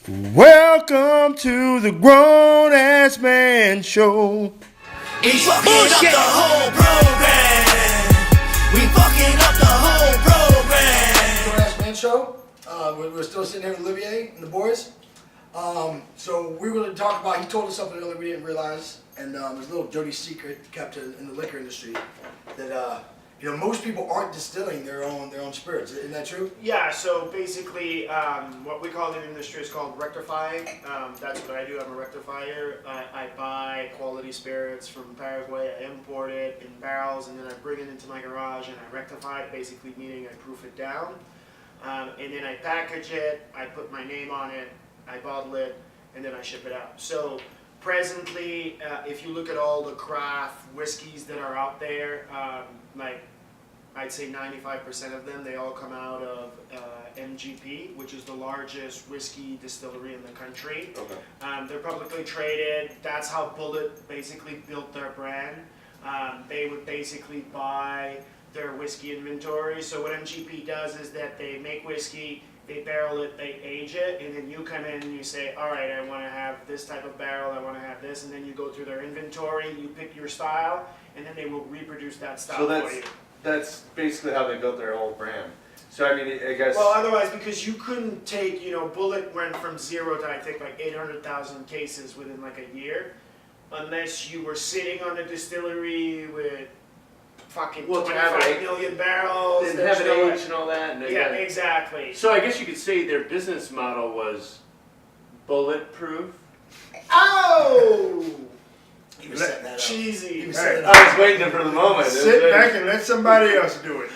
Welcome to the Grown Ass Man Show. We fucking up the whole program. We fucking up the whole program. Grown Ass Man Show. We're still sitting here with Olivier and the boys. So we were going to talk about. He told us something earlier we didn't realize, and there's a little dirty secret kept in the liquor industry that most people aren't distilling their own spirits. Isn't that true? Yeah, so basically what we call in the industry is called rectifying. That's what I do. I'm a rectifier. I buy quality spirits from Paraguay. I import it in barrels, and then I bring it into my garage and I rectify it, basically meaning I proof it down. And then I package it, I put my name on it, I bottle it, and then I ship it out. So presently, if you look at all the craft whiskeys that are out there, like I'd say 95% of them, they all come out of MGP, which is the largest whiskey distillery in the country. Okay. They're publicly traded. That's how Bulleit basically built their brand. They would basically buy their whiskey inventory. So what MGP does is that they make whiskey, they barrel it, they age it, and then you come in and you say, all right, I want to have this type of barrel, I want to have this, and then you go through their inventory, you pick your style, and then they will reproduce that style for you. That's basically how they built their whole brand. So I mean, I guess. Well, otherwise, because you couldn't take, Bulleit went from 0 to I think like 800,000 cases within like a year, unless you were sitting on a distillery with fucking 25 million barrels. And have it aged and all that. And yeah, exactly. So I guess you could say their business model was bulletproof. Oh! He was setting that up. Cheesy. He was setting that I up. was waiting for the moment. Sit back and let somebody else do it.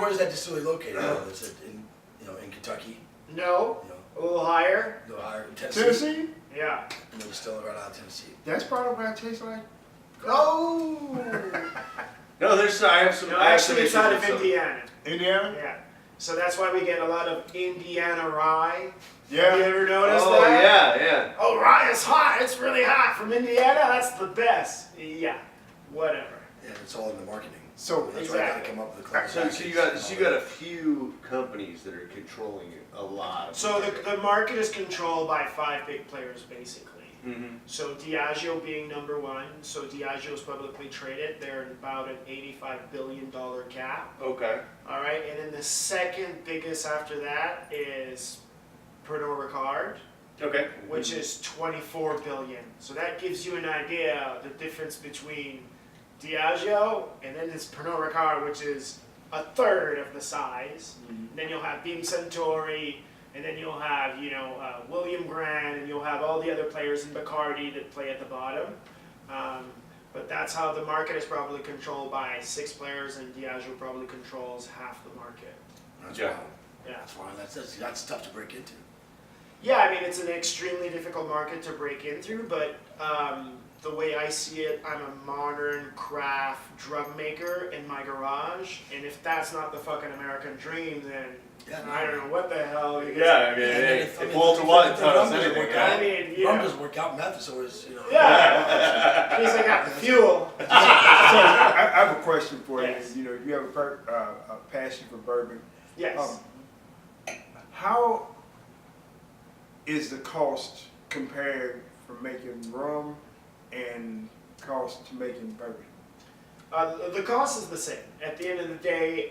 Where's that distillery located? Is it in Kentucky? No. You know, A little higher. a little higher in Tennessee. Tennessee? Yeah. And they distill it right out of Tennessee. That's part of what I taste like. Oh! No, I have some. No, I have some actually, it's issues out with of some. Indiana. Indiana? Yeah. So that's why we get a lot of Indiana rye. Yeah. Have you ever noticed Oh that? yeah. Oh, rye is hot. It's really hot from Indiana. That's the best. Yeah. Whatever. Yeah, it's all in the marketing. So, That's why I got to Exactly. come up with the clever So tactics you got and all a that. few companies that are controlling a lot. So the market is controlled by 5 big players, basically. Mm-hmm. So Diageo being number 1. So Diageo is publicly traded. They're about an $85 billion cap. Okay. All right. And then the second biggest after that is Pernod Ricard, Okay. which is 24 billion. So that gives you an idea of the difference between Diageo and then this Pernod Ricard, which is a third of the size. Then you'll have Beam Suntory, and then you'll have William Grant, and you'll have all the other players in Bacardi that play at the bottom. But that's how the market is probably controlled by 6 players, and Diageo probably controls half the market. That's Yeah. wild. Yeah. That's wild. That's tough to break into. Yeah, I mean, it's an extremely difficult market to break into, but the way I see it, I'm a modern craft drug maker in my garage, and if that's not the fucking American dream, then Yeah, I don't know what the hell. Because, Yeah, I mean, And hey, if if Walter White taught us rum doesn't anything, work right? out, I mean, rum doesn't work out, meth is always, Yeah, at least I got the fuel. so I have a question for you. Yes. You have a passion for bourbon. Yes. How is the cost compared from making rum and cost to making bourbon? The cost is the same. At the end of the day,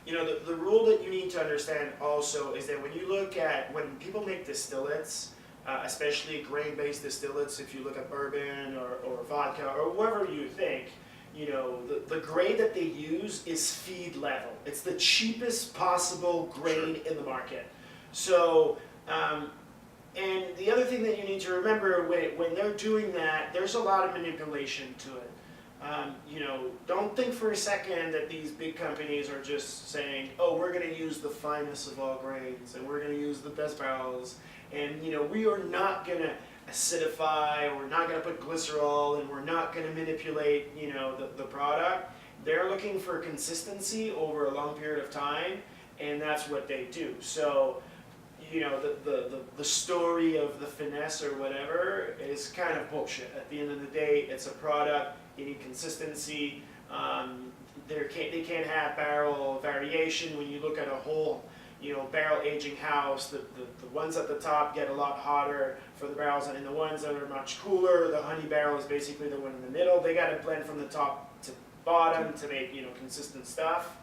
the rule that you need to understand also is that when you look at, when people make distillates, especially grain-based distillates, if you look at bourbon or vodka or whatever you think, the grade that they use is feed level. It's the cheapest possible grain in the market. So, and the other thing that you need to remember when they're doing that, there's a lot of manipulation to it. Don't think for a second that these big companies are just saying, oh, we're going to use the finest of all grains, and we're going to use the best barrels, and we are not going to acidify, we're not going to put glycerol, and we're not going to manipulate the product. They're looking for consistency over a long period of time, and that's what they do. So the story of the finesse or whatever is kind of bullshit. At the end of the day, it's a product. You need consistency. They can't have barrel variation. When you look at a whole barrel aging house. The ones at the top get a lot hotter for the barrels, and the ones that are much cooler, the honey barrel is basically the one in the middle. They got to blend from the top to bottom to make consistent stuff.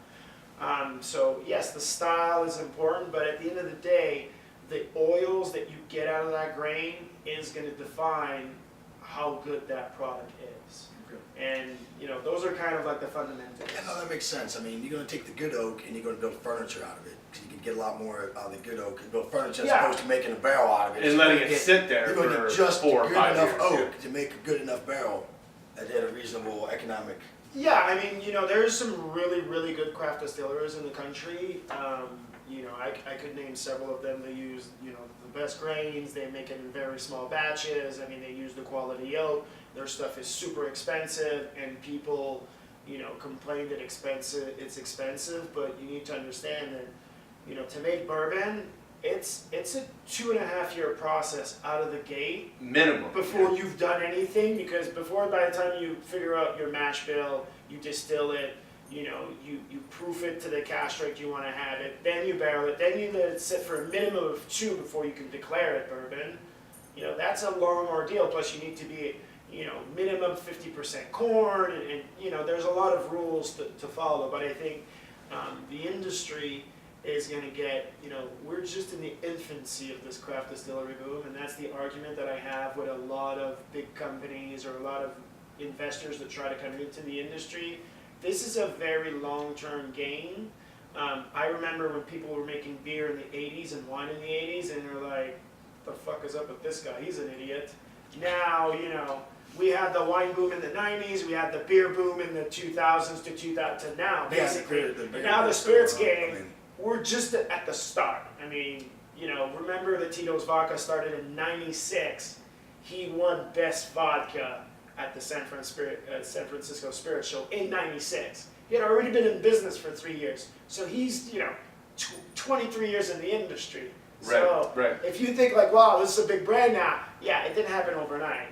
So yes, the style is important, but at the end of the day, the oils that you get out of that grain is going to define how good that product is. And those are kind of like the fundamentals. Yeah, no, that makes sense. I mean, you're going to take the good oak and you're going to build furniture out of it. Because you can get a lot more out of the good oak and build furniture as Yeah. opposed to making a barrel out of it. And So letting you're it gonna sit there You're going to for get just 4 or good 5 enough years, oak to make a good enough barrel at a reasonable economic. Yeah, I mean, there's some really, really good craft distillers in the country. I could name several of them. They use, the best grains. They make it in very small batches. I mean, they use the quality oak. Their stuff is super expensive, and people, complain that it's expensive. But you need to understand that, to make bourbon, it's a 2.5 year process out of the gate. Minimum. Before you've done anything, because by the time you figure out your mash bill, you distill it, you proof it to the cask strength you want to have it, then you barrel it, then you let it sit for a minimum of 2 before you can declare it bourbon. That's a long ordeal, plus you need to be, minimum 50% corn, and there's a lot of rules to follow, but I think the industry is going to get, we're just in the infancy of this craft distillery boom, and that's the argument that I have with a lot of big companies or a lot of investors that try to come into the industry. This is a very long-term game. I remember when people were making beer in the 80s and wine in the 80s, and they're like, what the fuck is up with this guy? He's an idiot. Now, we had the wine boom in the 90s, we had the beer boom in the 2000s to now, basically. And now the spirits game, we're just at the start. I mean, remember that Tito's Vodka started in '96. He won Best Vodka at the San Francisco Spirit Show in '96. He had already been in business for 3 years. So he's, 23 years in the industry. So Right. if you think like, wow, this is a big brand now, yeah, it didn't happen overnight.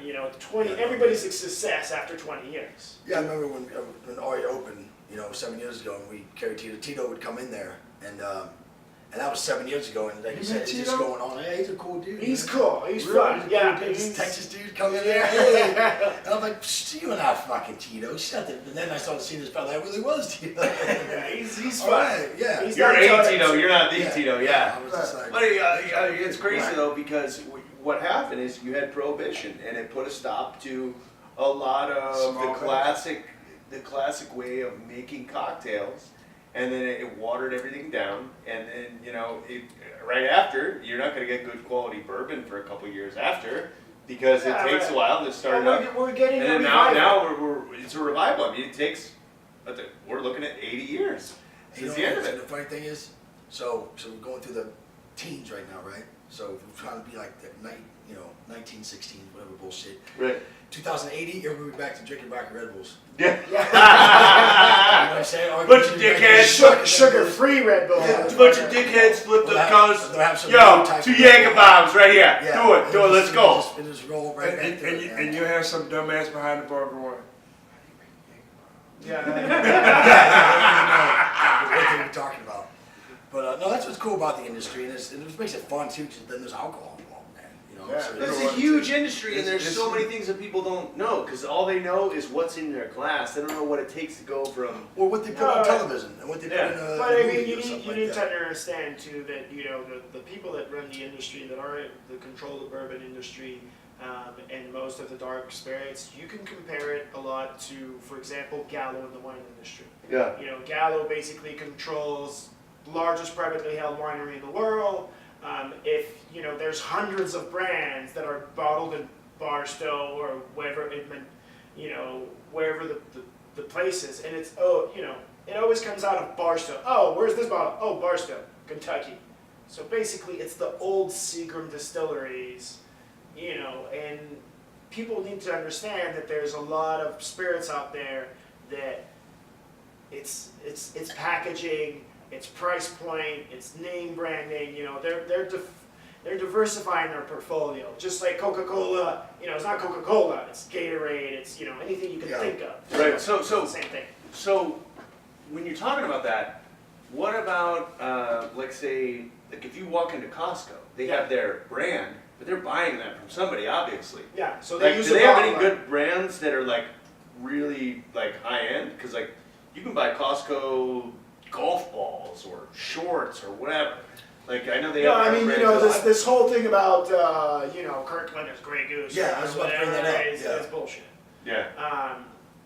Everybody's a success after 20 years. Yeah, I remember when Aria opened, 7 years ago, and we carried Tito. Tito would come in there, and that was 7 years ago, and like you said, it's just going on. Yeah, he's a cool dude. He's man. cool. He's Really? fun. Yeah. This Texas dude come in there. Hey. And I'm like, you are not fucking Tito. Shut it. And then I started seeing this fella. That really was Tito. Yeah, he's All fun. right, yeah. He's You're not a tired. Tito, you're not the Tito, yeah. I was just like, But it's crazy though, because what happened is you had Prohibition, and it put a stop to a lot of Small the classic way of making cocktails, and then it watered everything down, and then right after, you're not going to get good quality bourbon for a couple years after, because Yeah, it takes right. a while to start up. We're getting And a then revival. now it's a revival. I mean, it takes, we're looking at 80 years since the end of so it. the funny thing is, so we're going through the teens right now, right? So we're trying to be like the 1916, whatever bullshit. Right. 2080, everybody back to drinking vodka Red Bulls. Yeah. You know what I'm saying? Or Bunch of drinking dickheads. Sugar-free Red Bull. Yeah. A bunch of dickheads flip the coast. They'll have some Yo, new type 2 of- Jaeger bombs right here. Yeah. Do it, let's go. And just roll right back to it. And you have some dumbass behind the bar going, Yeah. What they were talking about. But no, that's what's cool about the industry, and it just makes it fun too, because then there's alcohol involved, man. Yeah. So It's it's- a huge industry, and there's It's- so many things that people don't know, because all they know is what's in their glass. They don't know what it takes to go from. Or what they put on television, and what they put Yeah. in a But I movie mean, you or need something you like need that. to understand too that the people that run the industry, that are that control the bourbon industry, and most of the dark spirits, you can compare it a lot to, for example, Gallo in the wine industry. Yeah. Gallo basically controls the largest privately held winery in the world. If there's hundreds of brands that are bottled in Barstow or wherever wherever the place is, and it's it always comes out of Barstow. Oh, where's this bottle? Oh, Barstow, Kentucky. So basically, it's the old Seagram distilleries, and people need to understand that there's a lot of spirits out there that it's packaging, it's price point, it's name branding. They're diversifying their portfolio, just like Coca-Cola. It's not Coca-Cola, it's Gatorade, it's anything you can Yeah. think of. Right. So Same thing. So when you're talking about that, What about, like say, like if you walk into Costco, they have their brand, but they're buying that from somebody, obviously. Yeah, so they Like, use do a they have any bottle. good brands that are like really like high end? Because like you can buy Costco golf balls or shorts or whatever. Like I know they No, have. I mean, you brands know, that- this whole thing about, you know, Kirkland is Grey Goose. Yeah, I was about to bring that up, Is, yeah. is bullshit. Yeah.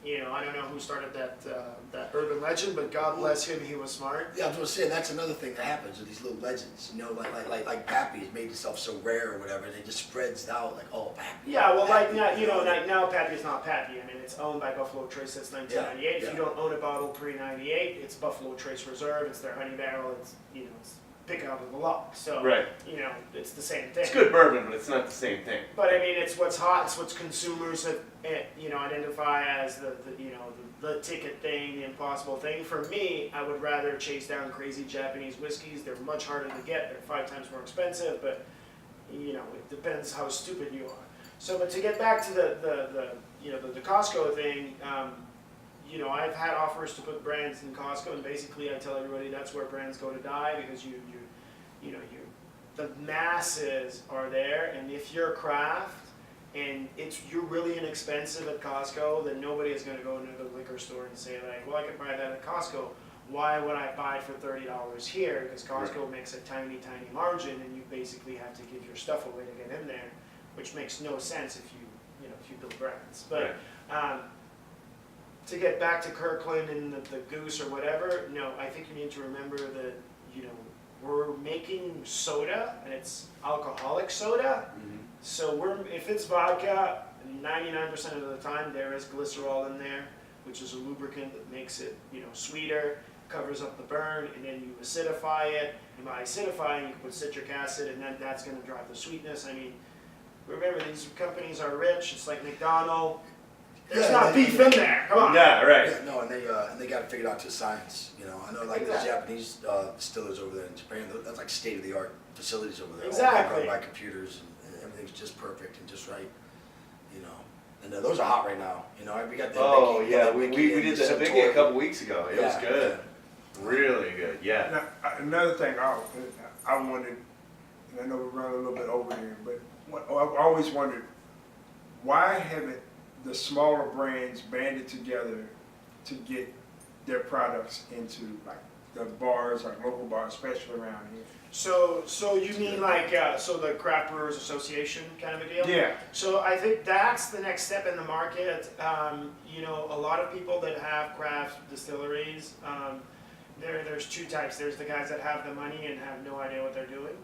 You know, I don't know who started that urban legend, but God bless him, he was smart. Yeah, I was gonna say that's another thing that happens with these little legends. You know, like Pappy has made himself so rare or whatever, and it just spreads out like, oh, Pappy. Yeah, well, like Pappy, now, you know, like now Pappy is not Pappy. I mean, it's owned by Buffalo Trace since 1998. Yeah, If you don't own a bottle pre-98, it's Buffalo Trace Reserve. It's their honey barrel. It's, you know, it's pick out of the lock. So, Right. you know, it's the same thing. It's good bourbon, but it's not the same thing. But I mean, it's what's hot. It's what consumers have, you know, identify as the you know the ticket thing, the impossible thing. For me, I would rather chase down crazy Japanese whiskeys. They're much harder to get. They're 5 times more expensive. But you know, it depends how stupid you are. So, but to get back to the you know the Costco thing. You know, I've had offers to put brands in Costco, and basically I tell everybody that's where brands go to die, because you know, the masses are there, and if you're craft and you're really inexpensive at Costco, then nobody is going to go into the liquor store and say like, well, I could buy that at Costco. Why would I buy it for $30 here? Because Costco makes a tiny margin, and you basically have to give your stuff away to get in there, which makes no sense if you know if you build brands. But to get back to Kirkland and the Goose or whatever, no, I think you need to remember that, you know, we're making soda, and it's alcoholic soda. Mm-hmm. So if it's vodka, 99% of the time there is glycerol in there, which is a lubricant that makes it, you know, sweeter, covers up the burn, and then you acidify it. And by acidifying, you can put citric acid, and then that's going to drive the sweetness. I mean, remember, these companies are rich. It's like McDonald's. There's not beef in there. Come on. Yeah, right. Yeah, no, and they got it figured out to science. You know, I know like Exactly. the Japanese distillers over there in Japan. That's like state of the art facilities over there. Exactly. All run by computers, and everything's just perfect and just right. You know, and those are hot right now. You know, we got the Oh Hibiki, yeah, the we Hibiki did and the Hibiki a Suntory. couple weeks ago. It was Yeah, good. Really good. Yeah. Now, another thing I wondered, and I know we're running a little bit over here, but I've always wondered, why haven't the smaller brands banded together to get their products into like the bars, like local bars, especially around here? So you mean like so the Craft Brewers Association kind of a deal? Yeah. So I think that's the next step in the market. You know, a lot of people that have craft distilleries, there's two types. There's the guys that have the money and have no idea what they're doing,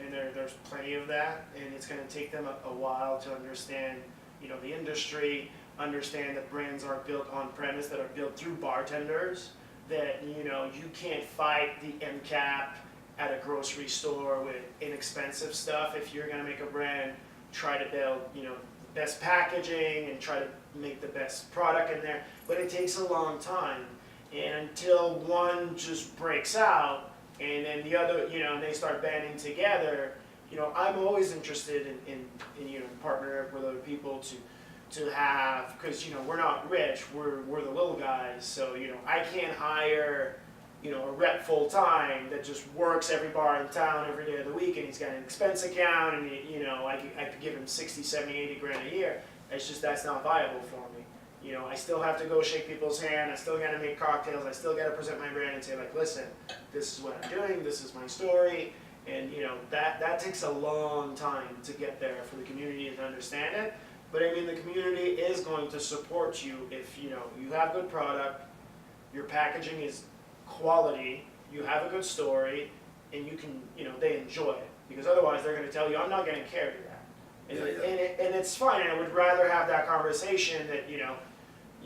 and there's plenty of that, and it's going to take them a while to understand, you know, the industry, understand that brands are built on premise, that are built through bartenders, that, you know, you can't fight the end cap at a grocery store with inexpensive stuff. If you're going to make a brand, try to build, you know, the best packaging and try to make the best product in there, but it takes a long time, and until one just breaks out and then the other, you know, they start banding together, you know, I'm always interested in you know, partnering up with other people to have, because, you know, we're not rich, we're the little guys, so, you know, I can't hire, you know, a rep full time that just works every bar in town every day of the week, and he's got an expense account, and you know, I could give him 60, 70, 80 grand a year. It's just, that's not viable for me. You know, I still have to go shake people's hand, I still gotta make cocktails, I still gotta present my brand and say like, listen, this is what I'm doing, this is my story, and you know, that takes a long time to get there for the community to understand it. But I mean, the community is going to support you if, you know, you have good product, your packaging is quality, you have a good story, and you can, you know, they enjoy it. Because otherwise they're going to tell you, I'm not going to carry that. And, and it's fine, and I would rather have that conversation that, you know,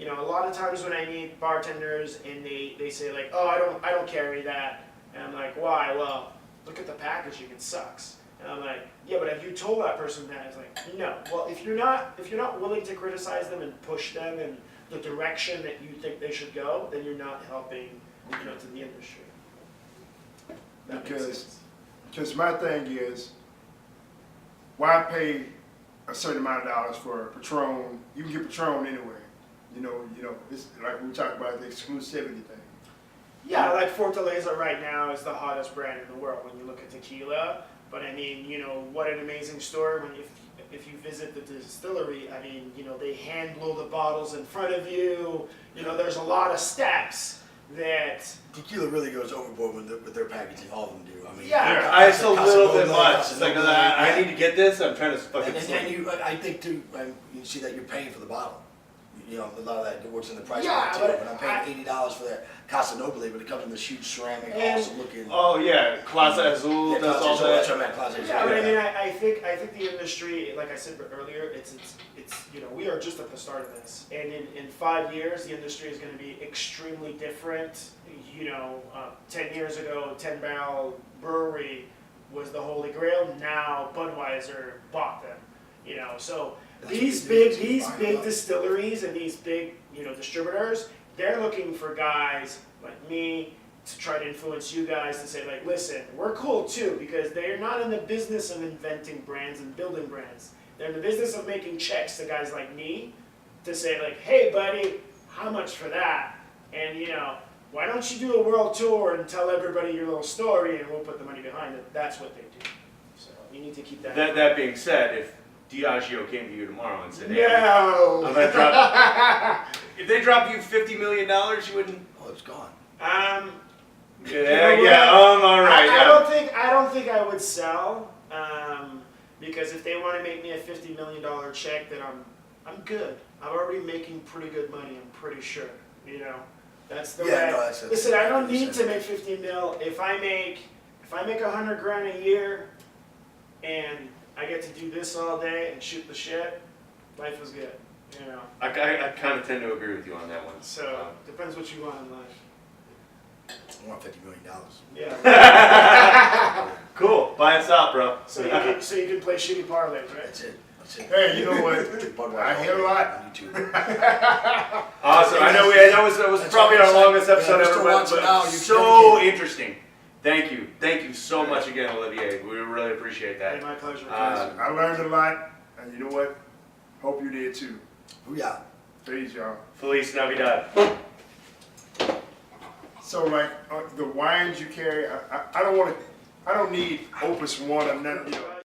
a lot of times when I meet bartenders and they say like, oh, I don't carry that. And I'm like, why? Well, look at the packaging, it sucks. And I'm like, yeah, but have you told that person that? It's like, no. Well, if you're not willing to criticize them and push them in the direction that you think they should go, then you're not helping, you know, to the industry. That makes sense. Because my thing is, why pay a certain amount of dollars for Patron? You can get Patron anywhere. You know, it's like we talked about the exclusivity thing. Yeah, like Fortaleza right now is the hottest brand in the world when you look at tequila. But I mean, you know, what an amazing story when if you visit the distillery, I mean, you know, they hand blow the bottles in front of you. You know, there's a lot of steps that. Tequila really goes overboard with their packaging. All of them do. I mean, Yeah. It's a little bit Casa much. It's Noble, like, yeah. I need to get this. I'm trying to fucking. And I think too, you see that you're paying for the bottle. You know, a lot of that works in the price Yeah, point too. but When I'm paying $80 for that Casa Noble, but it comes in this huge ceramic, And- awesome looking. Oh yeah, Clase Azul Yeah, does Casa all Azul, that's that. what I meant, Casa Azul. Yeah, but I mean, I think the industry, like I said earlier, it's you know, we are just at the start of this, and in 5 years, the industry is going to be extremely different. You know, 10 years ago, 10-barrel brewery was the holy grail. Now Budweiser bought them. You know, so That's these what they do, big buy them up. distilleries and these big, you know, distributors, they're looking for guys like me to try to influence you guys to say, like, listen, we're cool too, because they're not in the business of inventing brands and building brands. They're in the business of making checks to guys like me to say, like, hey buddy, how much for that? And you know, why don't you do a world tour and tell everybody your little story and we'll put the money behind it. That's what they do. So you need to keep that in mind. That being said, if Diageo came to you tomorrow and said, "Hey, No. I'm gonna drop," if they drop you $50 million, you wouldn't. Oh, it's gone. Um, Yeah, know yeah. what? All right. I don't think I would sell. Because if they want to make me a $50 million check, then I'm good. I'm already making pretty good money. I'm pretty sure. You know, that's the Yeah, way. no, that's- Listen, I don't need 100%. to make 50 mil. If I make $100 grand a year, and I get to do this all day and shoot the shit, life is good. You know. I kind of tend to agree with you on that one. So depends what you want in life. I want $50 million. Yeah. Cool. Buy us out, bro. so you can play shitty parlays, right? That's it. That's it. Hey, you know what? Budweiser I hear a all lot. day on YouTube. Awesome. I know that was That's probably what our I'm saying. longest episode Yeah, ever, Mr. but Watson, now you've so dedicated. interesting. Thank you so much again, Olivier. We really appreciate Hey, that. my pleasure. I learned a lot, and you know what? Hope you did too. Booyah. Peace, y'all. Feliz Navidad. So like the wines you carry, I don't want to, I don't need Opus One or nothing. You know.